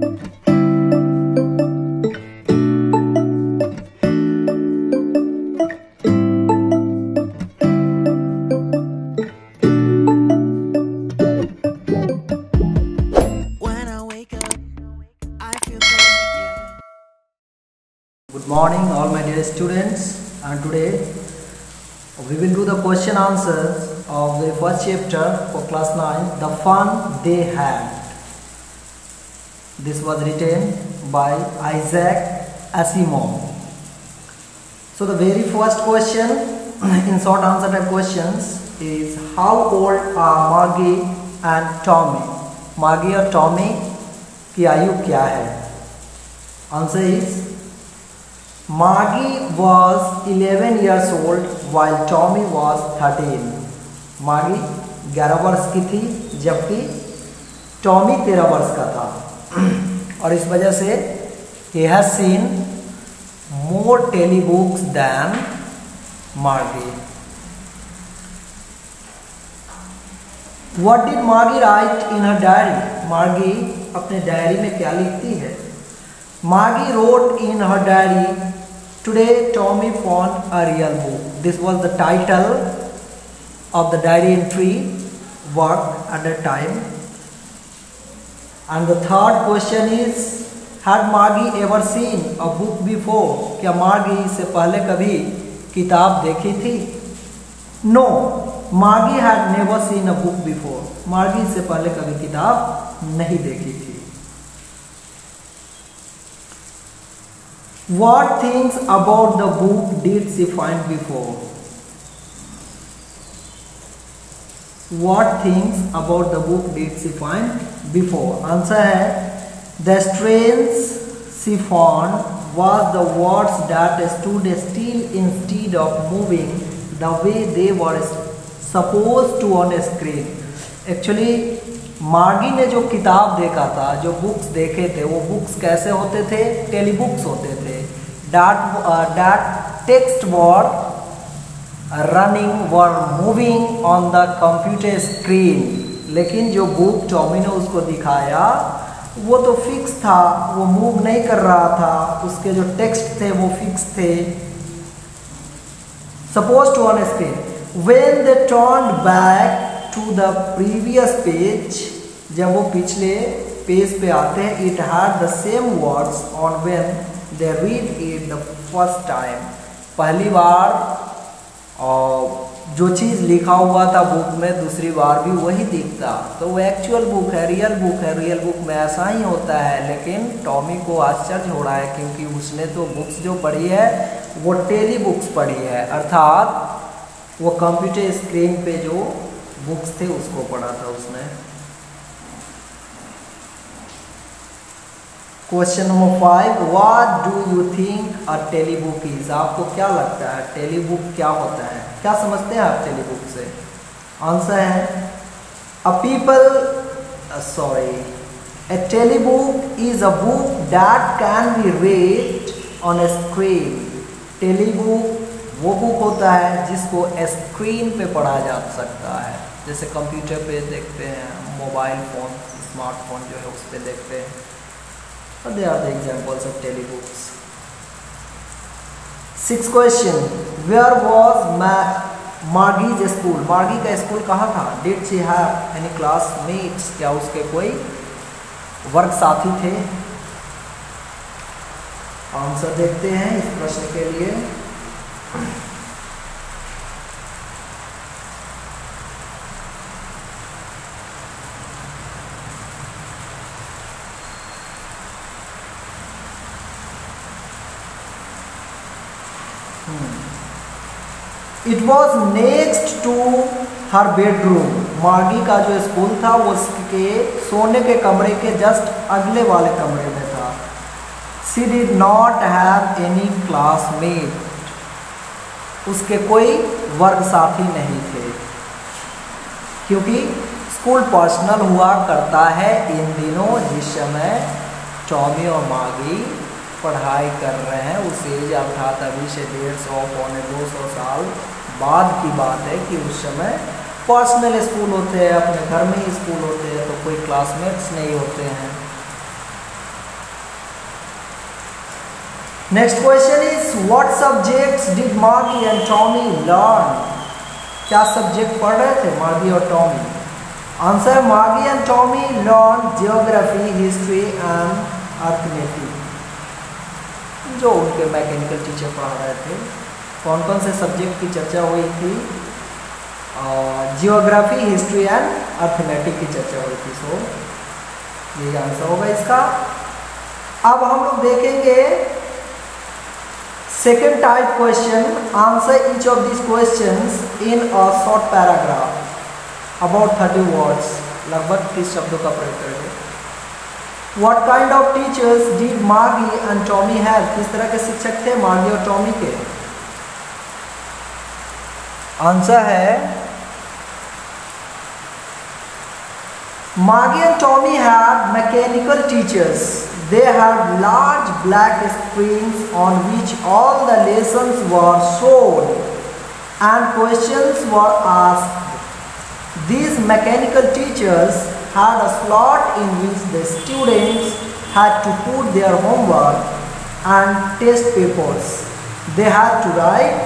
Good morning all my dear students, and today we will do the question answers of the first chapter for class 9, The Fun They Had. This was written by Isaac Asimov. So the very first question in short answer type questions is, how old are Margie and Tommy? Margie और Tommy की आयु क्या है? Answer is, Margie was 11 years old while Tommy was 13. Margie 11 वर्ष की थी जबकि Tommy 13 वर्ष का था और इस वजह से he has seen more telebooks than Margie. What did Margie write in her diary? Margie अपने डायरी में क्या लिखती है? Margie wrote in her diary, "Today Tommy found a real book." This was the title of the diary entry work at that time. And the third question is, had Margie ever seen a book before? क्या Margie इससे पहले कभी किताब देखी थी? No, Margie had never seen a book before. Margie इससे पहले कभी किताब नहीं देखी थी. What things about the book did she find before? What things about the book did she find before? Answer है, the strings she found was the words that stood still instead of moving the way they were supposed to on a screen. Actually मार्गी ने जो किताब देखा था, जो books देखे थे, वो बुक्स कैसे होते थे? टेलीबुक्स होते थे. that text were running were moving on the computer screen. लेकिन जो बुक टॉमी ने उसको दिखाया वो तो फिक्स था, वो मूव नहीं कर रहा था. उसके जो टेक्स्ट थे वो फिक्स थे. Supposed to on a screen. When they turned back to the previous page, जब वो पिछले पेज पे आते हैं, it had the same words on when they read it the first time. पहली बार और जो चीज़ लिखा हुआ था बुक में दूसरी बार भी वही दिखता. तो वो एक्चुअल बुक है, रियल बुक है. रियल बुक में ऐसा ही होता है. लेकिन टॉमी को आश्चर्य हो रहा है क्योंकि उसने तो बुक्स जो पढ़ी है वो टेली बुक्स पढ़ी है, अर्थात वो कंप्यूटर स्क्रीन पे जो बुक्स थे उसको पढ़ा था उसने. Question number 5, what do you think a telebook is? आपको क्या लगता है टेलीबुक क्या होता है? क्या समझते हैं आप टेलीबुक से? आंसर है, a telebook is a book that can be read on a screen. टेलीबुक वो बुक होता है जिसको स्क्रीन पे पढ़ा जा सकता है, जैसे कंप्यूटर पे देखते हैं, मोबाइल फ़ोन, स्मार्टफोन जो है उस पर देखते हैं. They are the examples of telebooks. 6th question, where was Margie's school? Margie का स्कूल कहाँ था? Did she have any classmates? क्या उसके कोई वर्ग साथी थे? आंसर देखते हैं इस प्रश्न के लिए. It was next to her bedroom. मार्गी का जो स्कूल था वो उसके सोने के कमरे के जस्ट अगले वाले कमरे में था. She did not have any classmate. उसके कोई वर्ग साथी नहीं थे क्योंकि स्कूल पर्सनल हुआ करता है इन दिनों जिस समय टॉमी और मार्गी पढ़ाई कर रहे हैं. उस एज अर्थात अभी से 150-200 साल बाद की बात है कि उस समय पर्सनल स्कूल होते हैं, अपने घर में ही स्कूल होते हैं, तो कोई क्लासमेट्स नहीं होते हैं. Next question is what subjects did मार्गी एंड टॉमी लर्न? क्या सब्जेक्ट पढ़ रहे थे मार्गी और टॉमी? आंसर, मार्गी and Tommy learn geography, history and arithmetic. जो उनके मैकेनिकल टीचर पढ़ा रहे थे। कौन कौन से सब्जेक्ट की चर्चा हुई थी? जियोग्राफी, हिस्ट्री एंड अर्थमेटिक की चर्चा हुई थी। सो यही आंसर होगा इसका। अब हम लोग देखेंगे second type question. Answer each of this questions in a short paragraph about 30 words. लगभग 30 शब्दों का प्रयोग करेंगे। What kind of teachers did मार्गी एंड टॉमी हैव? किस तरह के शिक्षक थे मार्गी और टॉमी के? आंसर है Margie and Tommy had mechanical teachers. They had large black screens on which all the lessons were shown and questions were asked. These mechanical teachers had a slot in which the students had to put their homework and test papers. They had to write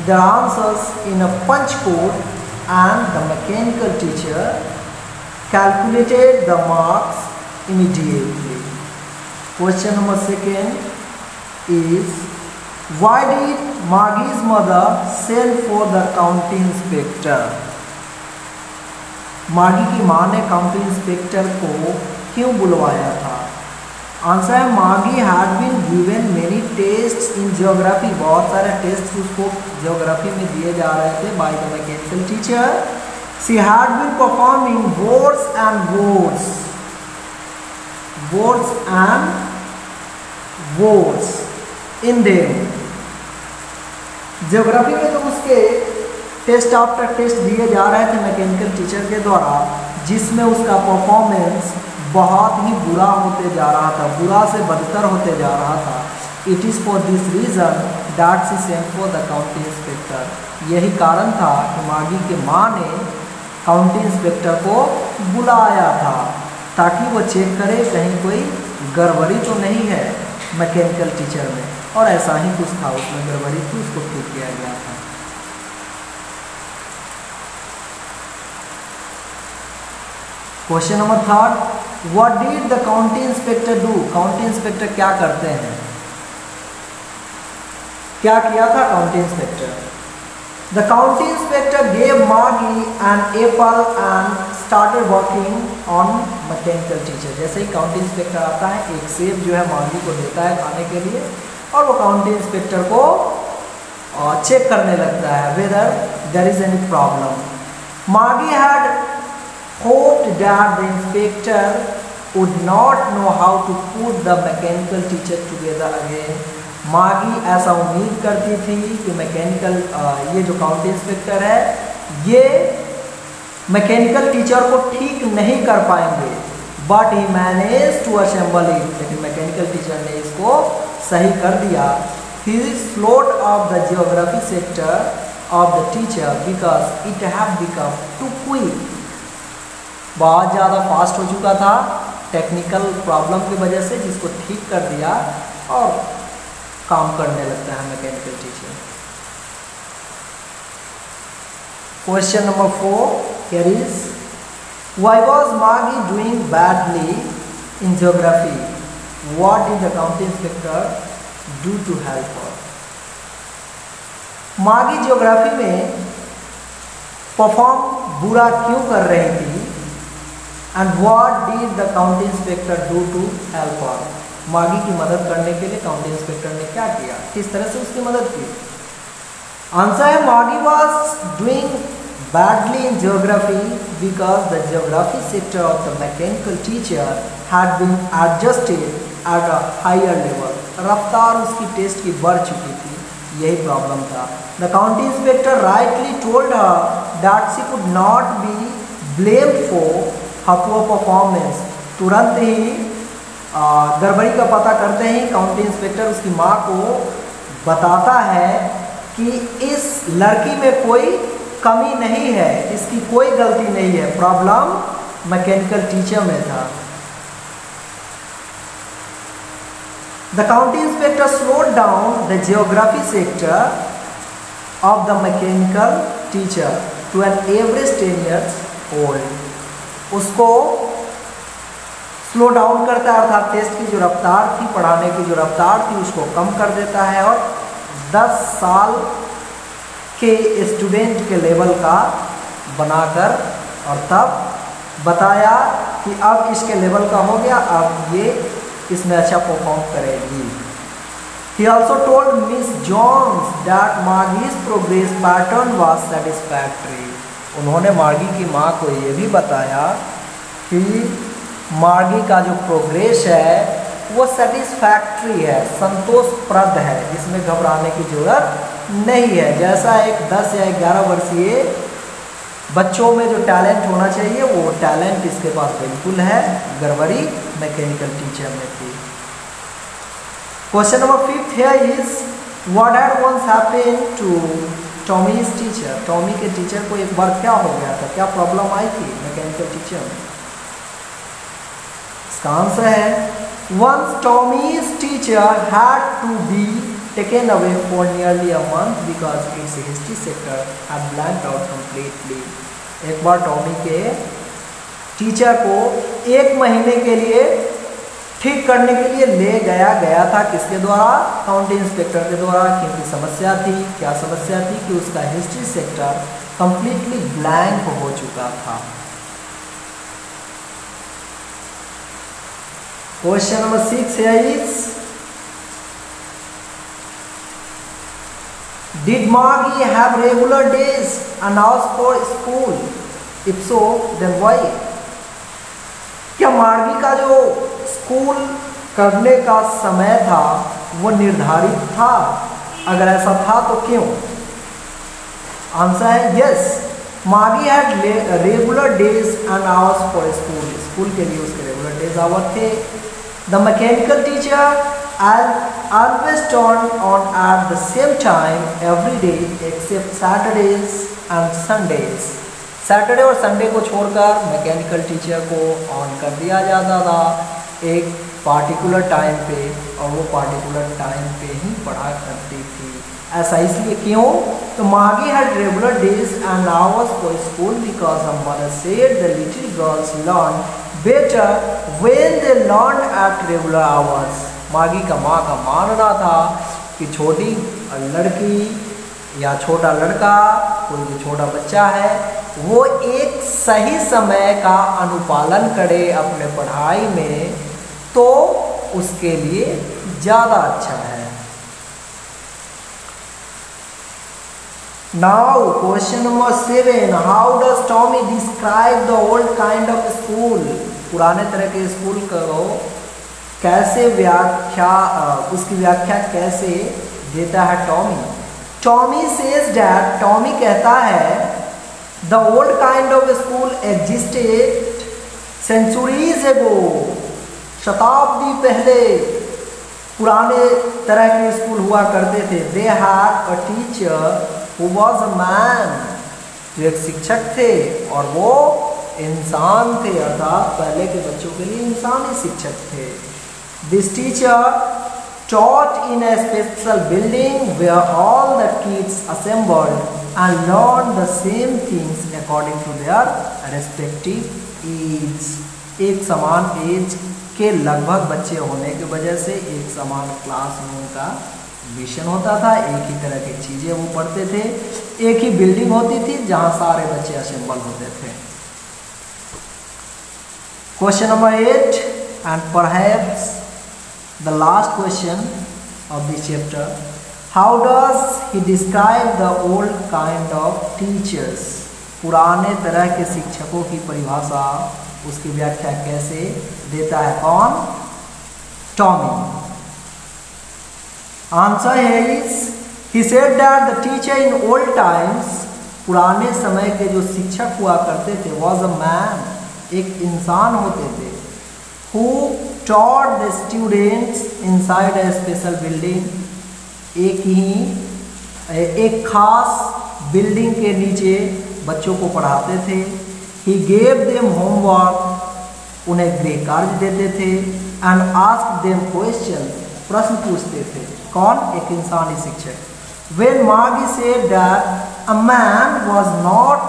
their answers in a punch code and the mechanical teacher calculated the marks immediately. Question number second is, why did Margie's mother send for the county inspector? मार्गी की माँ ने county inspector को क्यों बुलवाया था? Answer है, Margie had been given many tests in geography. बहुत सारे टेस्ट उसको जियोग्राफी में दिए जा रहे थे by the mechanical teacher. She had been performing words and words in them. Geography में तो उसके टेस्ट आफ्टर टेस्ट दिए जा रहे थे मैकेनिकल टीचर के द्वारा, जिसमें उसका परफॉर्मेंस बहुत ही बुरा होते जा रहा था, बुरा से बदतर होते जा रहा था। It is for this reason that she sent for the county inspector. यही कारण था कि मार्गी के माँ ने काउंटी इंस्पेक्टर को बुलाया था ताकि वो चेक करे कहीं कोई गड़बड़ी तो नहीं है मैकेनिकल टीचर में, और ऐसा ही कुछ था, उसमें गड़बड़ी थी, उसको ठीक किया गया था। Question number third, what did the county inspector do? County inspector क्या करते हैं? क्या किया था county inspector? The county inspector gave Margie an apple and started working on mechanical teacher. जैसे ही काउंटी इंस्पेक्टर आता है, एक सेब जो है मार्गी को देता है खाने के लिए, और वो काउंटी इंस्पेक्टर को चेक करने लगता है whether there is any problem. Margie had hoped that the inspector would not know how to put the mechanical teacher together again. मार्गी ऐसा उम्मीद करती थी कि मैकेनिकल ये जो काउंटी इंस्पेक्टर है ये मैकेनिकल टीचर को ठीक नहीं कर पाएंगे, but he manage to assemble it. लेकिन मैकेनिकल टीचर ने इसको सही कर दिया। He float of the geography sector of the teacher because it have become too quick. बहुत ज़्यादा फास्ट हो चुका था टेक्निकल प्रॉब्लम की वजह से, जिसको ठीक कर दिया और काम करने लगता है mechanical teacher. Question number 4 here is, why was Margie doing badly in geography? What did the county inspector do to help her? Margie geography में परफॉर्म बुरा क्यों कर रही थी? And what did the county inspector do to help her? Margie की मदद करने के लिए काउंटी इंस्पेक्टर ने क्या किया, किस तरह से उसकी मदद की? आंसर है, मार्गी was doing badly in geography because the geography sector of the mechanical teacher had been adjusted at a higher level. रफ्तार उसकी टेस्ट की बढ़ चुकी थी, यही प्रॉब्लम था। The county inspector rightly told her that she could not be blamed for her poor performance. तुरंत ही गड़बड़ी का पता करते ही काउंटी इंस्पेक्टर उसकी माँ को बताता है कि इस लड़की में कोई कमी नहीं है, इसकी कोई गलती नहीं है, प्रॉब्लम मैकेनिकल टीचर में था। The county inspector slowed down the geography sector of the mechanical teacher to an average 10 years old. उसको स्लो डाउन करता है, अर्थात टेस्ट की जो रफ्तार थी, पढ़ाने की जो रफ्तार थी उसको कम कर देता है और 10 साल के स्टूडेंट के लेवल का बनाकर, और तब बताया कि अब इसके लेवल का हो गया, अब ये इसमें अच्छा परफॉर्म करेगी। He also told Miss Jones that Margie's progress pattern was satisfactory. उन्होंने मार्गी की माँ को ये भी बताया कि मार्गी का जो प्रोग्रेस है वो सेटिस्फैक्ट्री है, संतोषप्रद है, इसमें घबराने की जरूरत नहीं है। जैसा एक 10 या 11 वर्षीय बच्चों में जो टैलेंट होना चाहिए वो टैलेंट इसके पास बिल्कुल है, गड़बड़ी मैकेनिकल टीचर में थी। Question number 5 here is what had once happened to Tommy's teacher? Tommy के टीचर को एक बार क्या हो गया था, क्या प्रॉब्लम आई थी मैकेनिकल टीचर में? इसका आंसर है once Tommy's teacher had to be taken away for nearly a month because its history sector had blanked out completely. एक बार टॉमी के टीचर को 1 महीने के लिए ठीक करने के लिए ले गया था, किसके द्वारा? काउंटी इंस्पेक्टर के द्वारा, क्योंकि समस्या थी, क्या समस्या थी कि उसका हिस्ट्री सेक्टर कंप्लीटली ब्लैंक हो चुका था। Question number 6 is did Margie have regular days and hours for school? If so, then why? क्या मार्गी का जो स्कूल करने का समय था वो निर्धारित था? अगर ऐसा था तो क्यों? आंसर है यस, मार्गी had regular days and hours for school. School के लिए उसके रेगुलर डेज आवर थे। The mechanical teacher always turned on at the same time every day except Saturdays and Sundays. Saturday और संडे को छोड़कर mechanical teacher को on कर दिया जाता था एक पार्टिकुलर टाइम पे, और वो पार्टिकुलर टाइम पे ही पढ़ा करती थी। ऐसा इसलिए क्यों? तो मार्गी had regular days and hours for school because her mother said the little girls learn better when they learn at regular hours. मार्गी का माँ का मानना था कि छोटी लड़की या छोटा लड़का, कोई भी छोटा बच्चा है, वो एक सही समय का अनुपालन करे अपने पढ़ाई में तो उसके लिए ज़्यादा अच्छा है। Now question number 7, how does Tommy describe the old kind of school? पुराने तरह के स्कूल को कैसे उसकी व्याख्या कैसे देता है Tommy? Tommy says that, Tommy कहता है the old kind of school existed centuries ago, शताब्दी पहले पुराने तरह के स्कूल हुआ करते थे। They had a teacher who was a man, जो एक शिक्षक थे और वो इंसान थे, अर्थात पहले के बच्चों के लिए इंसान ही शिक्षक थे। This teacher taught in a special building where all the kids assembled and learned the same things according to their respective age. एक समान एज के लगभग बच्चे होने की वजह से एक समान क्लास में उनका मिशन होता था, एक ही तरह की चीज़ें वो पढ़ते थे, एक ही बिल्डिंग होती थी जहाँ सारे बच्चे असेंबल होते थे। Question number 8 and perhaps the last question of this chapter, how does he describe the old kind of teachers? पुराने तरह के शिक्षकों की परिभाषा, उसकी व्याख्या कैसे देता है कौन? टॉमी। आंसर है is he said that the teacher in old times, पुराने समय के जो शिक्षक हुआ करते थे, was a man, एक इंसान होते थे, who taught the students inside a special building, एक खास बिल्डिंग के नीचे बच्चों को पढ़ाते थे। He gave them homework, उन्हें गृह कार्य देते थे, and asked them questions, प्रश्न पूछते थे। कौन? एक इंसानी शिक्षक। When Margie said that a man was not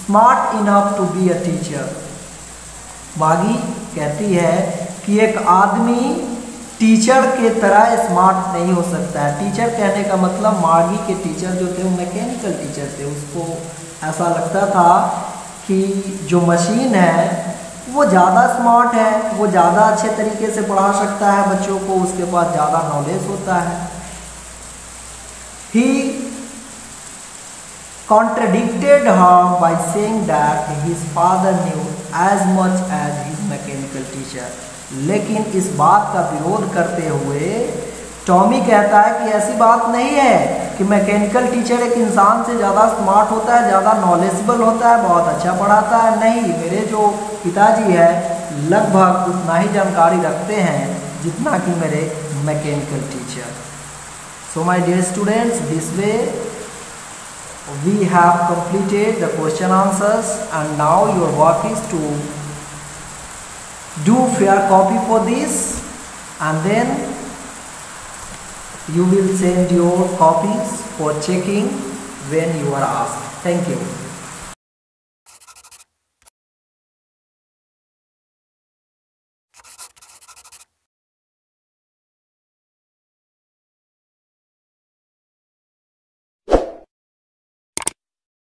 smart enough to be a teacher, मागी कहती है कि एक आदमी टीचर के तरह स्मार्ट नहीं हो सकता है। टीचर कहने का मतलब मागी के टीचर जो थे वो मैकेनिकल टीचर थे। उसको ऐसा लगता था कि जो मशीन है वो ज़्यादा स्मार्ट है, वो ज़्यादा अच्छे तरीके से पढ़ा सकता है बच्चों को, उसके पास ज़्यादा नॉलेज होता है। He contradicted her by saying that his father knew as much as his mechanical teacher. लेकिन इस बात का विरोध करते हुए टॉमी कहता है कि ऐसी बात नहीं है कि मैकेनिकल टीचर एक इंसान से ज़्यादा स्मार्ट होता है, ज़्यादा नॉलेजेबल होता है, बहुत अच्छा पढ़ाता है। नहीं, मेरे जो पिताजी है लगभग उतना ही जानकारी रखते हैं जितना कि मेरे mechanical teacher. So my dear students, this way we have completed the question answers, and now your work is to do fair copy for this, and then you will send your copies for checking when you are asked. Thank you.